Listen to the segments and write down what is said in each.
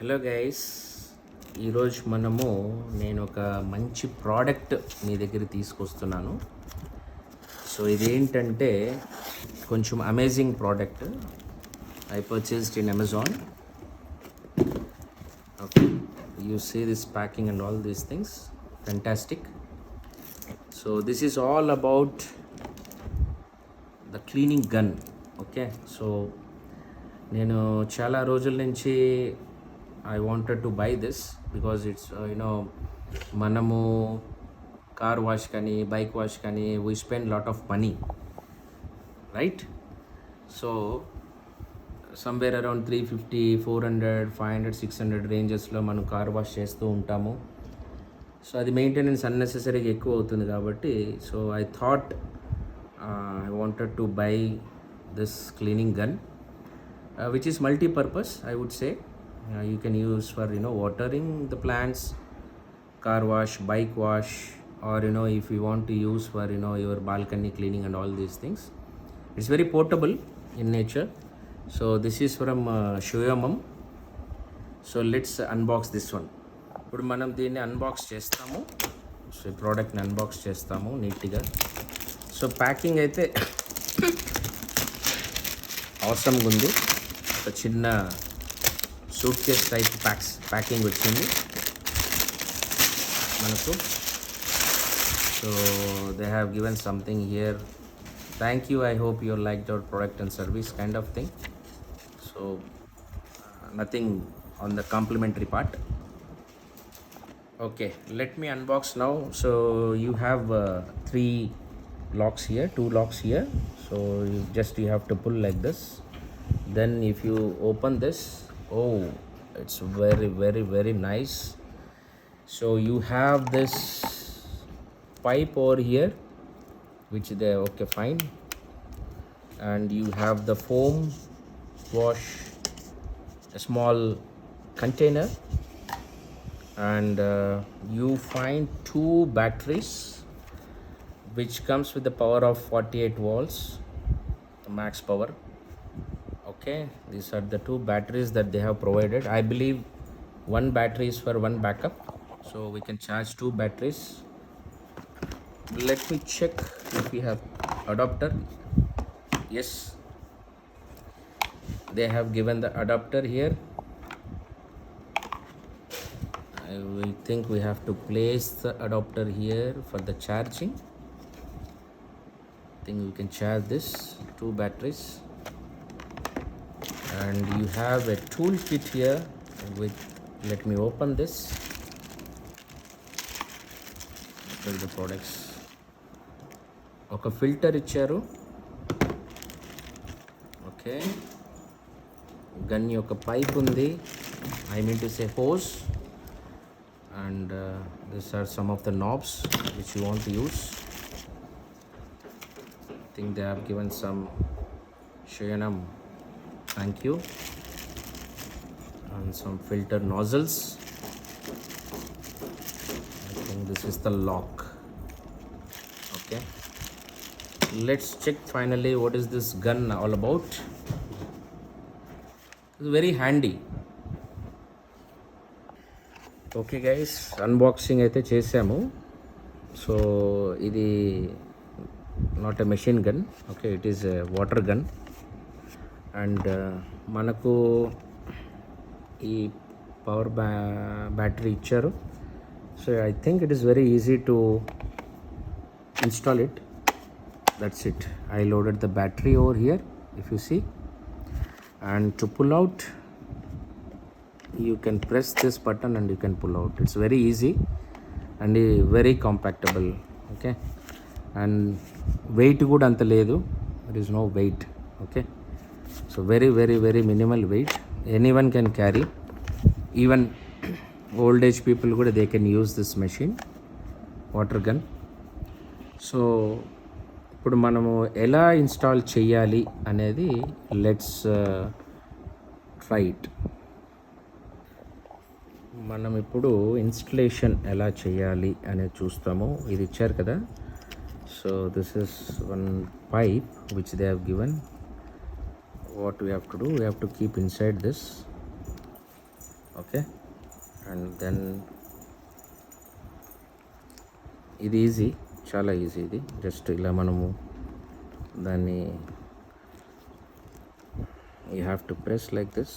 Hello guys, ఈరోజు నేను ఒక మంచి ప్రోడక్ట్ మీ దగ్గర తీసుకొస్తున్నాను. సో ఇదేంటంటే కొంచెం amazing product. I purchased in Amazon. Okay, you see this packing and all these things, fantastic. So this is all about the cleaning gun. Okay, so నేను చాలా రోజుల నుంచి I wanted to buy this because it's మనము car wash కానీ bike wash కానీ we spend lot of money, right? So somewhere around 350, 400, 500, 600 రేంజెస్లో మనం car wash చేస్తూ ఉంటాము. సో అది మెయింటెనెన్స్ అన్నెసెసరీగా ఎక్కువ అవుతుంది కాబట్టి so I thought I wanted to buy this cleaning gun, which is multi-purpose, I would say. You can use for watering the plants, car wash, bike wash, or if you want to use for your balcony cleaning and all these things. It's very portable in nature. So this is from Shoyamam. So let's unbox this one. ఇప్పుడు మనం దీన్ని unbox చేస్తాము. So ఈ ప్రోడక్ట్ని unbox చేస్తాము నీట్గా. So packing అయితే అవసరంగా ఉంది. ఒక చిన్న సూట్ కేస్ టైప్ ప్యాకింగ్ వచ్చింది మనకు. So they have given something here. Thank you, I hope you liked our product and service kind of thing. So nothing on the complimentary part. Okay, let me unbox now. So you have 3 locks here, 2 locks here. So you have to pull like this. Then if you open this, oh, it's very, very, very nice. So you have this pipe over here, which they okay, fine. And you have the foam wash, a small container. And you find 2 batteries which comes with the power of 48 volts, the max power. Okay, these are the 2 batteries that they have provided. I believe 1 battery is for 1 backup, so we can charge 2 batteries. Let me check if we have adapter. Yes, they have given the adapter here. We think we have to place the adapter here for the charging. I think we can charge this 2 batteries. And you have a tool kit here with, let me open this. Look at the products. Okay, filter icharu. Okay, gun yoka pipe undi, I mean to say hose. And these are some of the knobs which you want to use. I think they have given some Shoyanam, thank you, and some filter nozzles. I think this is the lock. Okay, let's check finally what is this gun all about. It's very handy. Okay guys, unboxing అయితే చేసాము. So ఇది not a machine gun. Okay, it is a water gun. And మనకు ఈ power battery ఇచ్చారు. So I think it is very easy to install it. That's it. I loaded the battery over here if you see. And to pull out, you can press this button and you can pull out. It's very easy and very compactable. Okay, and weight good anta ledu, there is no weight. Okay, so very, very, very minimal weight. Anyone can carry, even old age people kuda they can use this machine, water gun. So ఇప్పుడు మనము ఎలా install చేయాలి అనేది let's try it. మనం ఇప్పుడు installation ఎలా చేయాలి అనేది చూస్తాము. ఇది ఇచ్చారు కదా. So this is 1 pipe which they have given. What we have to do, we have to keep inside this. Okay. And then ఇది ఈజీ, చాలా ఈజీ. ఇది జస్ట్ ఇలా మనము దాన్ని you have to press like this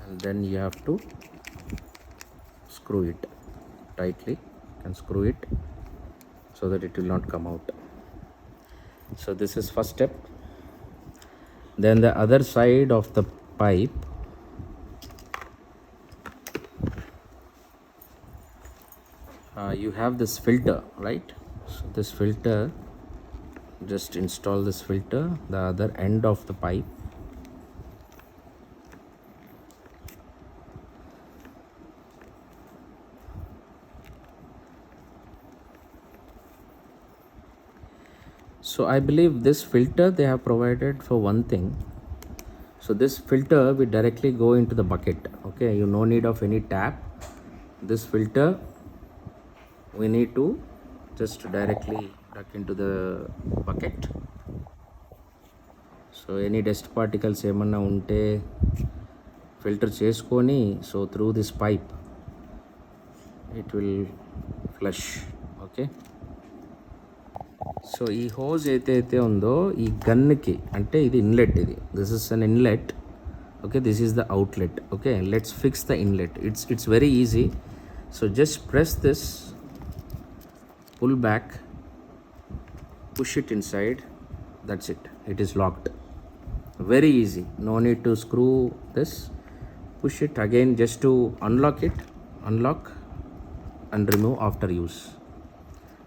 and then you have to screw it tightly and screw it so that it will not come out. So this is first step. Then the other side of the pipe, you have this filter, right? So this filter, just install this filter the other end of the pipe. So I believe this filter they have provided for one thing. So this filter will directly go into the bucket. Okay, you no need of any tap. This filter we need to just directly duck into the bucket. So any dust particles ఏమన్నా ఉంటే filter చేసుకొని, so through this pipe it will flush. Okay. So ఈ hose అయితే ఉందో ఈ గన్కి, అంటే ఇది ఇన్లెట్, ఇది this is an inlet. Okay, this is the outlet. Okay, let's fix the inlet. It's very easy. So just press this, pull back, push it inside, that's it, it is locked. Very easy, no need to screw this. Push it again just to unlock it, unlock and remove after use.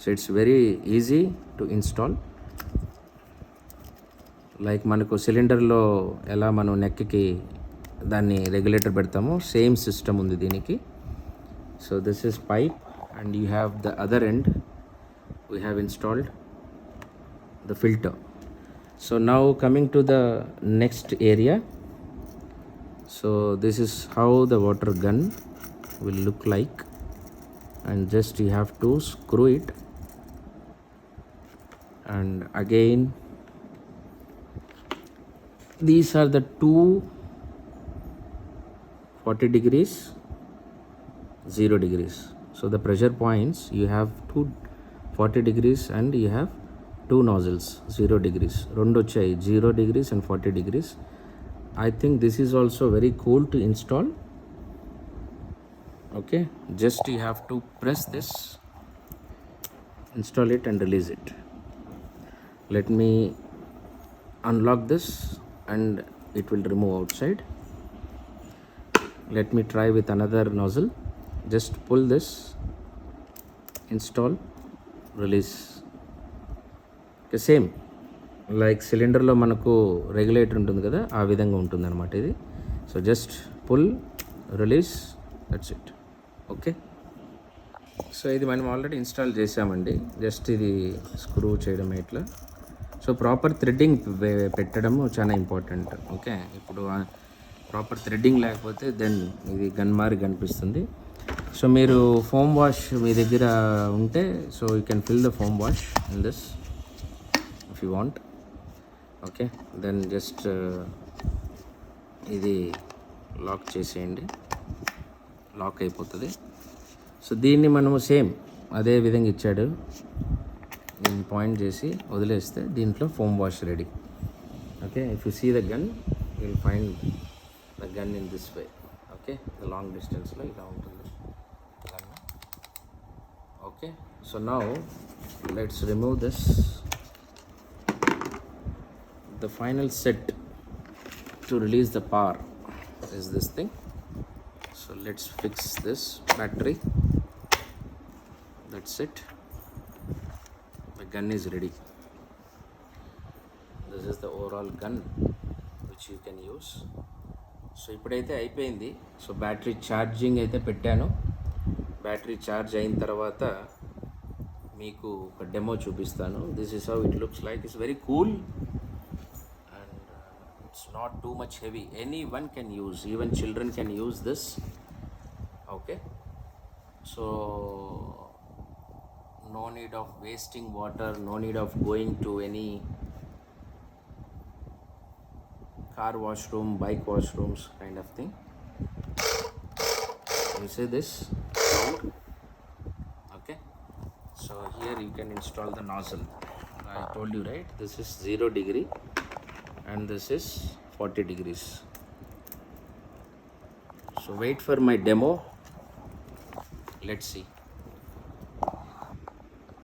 So it's very easy to install. Like మనకు సిలిండర్లో ఎలా మనం నెక్కి దాన్ని regulator పెడతామో same system ఉంది దీనికి. So this is pipe and you have the other end, we have installed the filter. So now coming to the next area. So this is how the water gun will look like, and just you have to screw it, and again these are the two 40 degrees, 0 degrees. So the pressure points, you have two 40 degrees and you have two nozzles 0 degrees. Rendu vachai 0 degrees and 40 degrees. I think this is also very cool to install. Okay, just you have to press this, install it and release it. Let me unlock this and it will remove outside. Let me try with another nozzle. Just pull this, install, release. Okay, same like సిలిండర్లో మనకు regulator ఉంటుంది కదా, ఆ విధంగా ఉంటుంది అనమాట ఇది. So just pull, release, that's it. Okay. So ఇది మనం ఆల్రెడీ ఇన్స్టాల్ చేసామండి. జస్ట్ ఇది స్క్రూ చేయడం ఇట్లా. సో ప్రాపర్ థ్రెడ్డింగ్ పెట్టడం చాలా ఇంపార్టెంట్. ఓకే, ఇప్పుడు ప్రాపర్ థ్రెడ్డింగ్ లేకపోతే దెన్ ఇది గన్ మారి కనిపిస్తుంది. సో మీరు ఫోమ్ వాష్ మీ దగ్గర ఉంటే, so you can fill the foam wash in this if you want. Okay, then just ఇది లాక్ చేసేయండి, లాక్ అయిపోతుంది. సో దీన్ని మనము సేమ్ అదే విధంగా ఇచ్చాడు, దీన్ని పాయింట్ చేసి వదిలేస్తే దీంట్లో foam wash ready. Okay, if you see the gun you will find the gun in this way. Okay, the long డిస్టెన్స్లో ఇలా ఉంటుంది. Okay, so now let's remove this. The final set to release the power is this thing. So let's fix this battery. That's it, the gun is ready. This is the overall gun which you can use. So ఇప్పుడైతే అయిపోయింది. So battery charging అయితే పెట్టాను. Battery charge అయిన తర్వాత మీకు ఒక demo చూపిస్తాను. This is how it looks like. It's very cool and it's not too much heavy. Any one can use, even children can use this. Okay, so no need of wasting water, no need of going to any car washroom, bike washrooms kind of thing. You see this round? Okay. So here you can install the nozzle. I told you, right? This is 0 degree and this is 40 degrees. So wait for my demo. Let's see.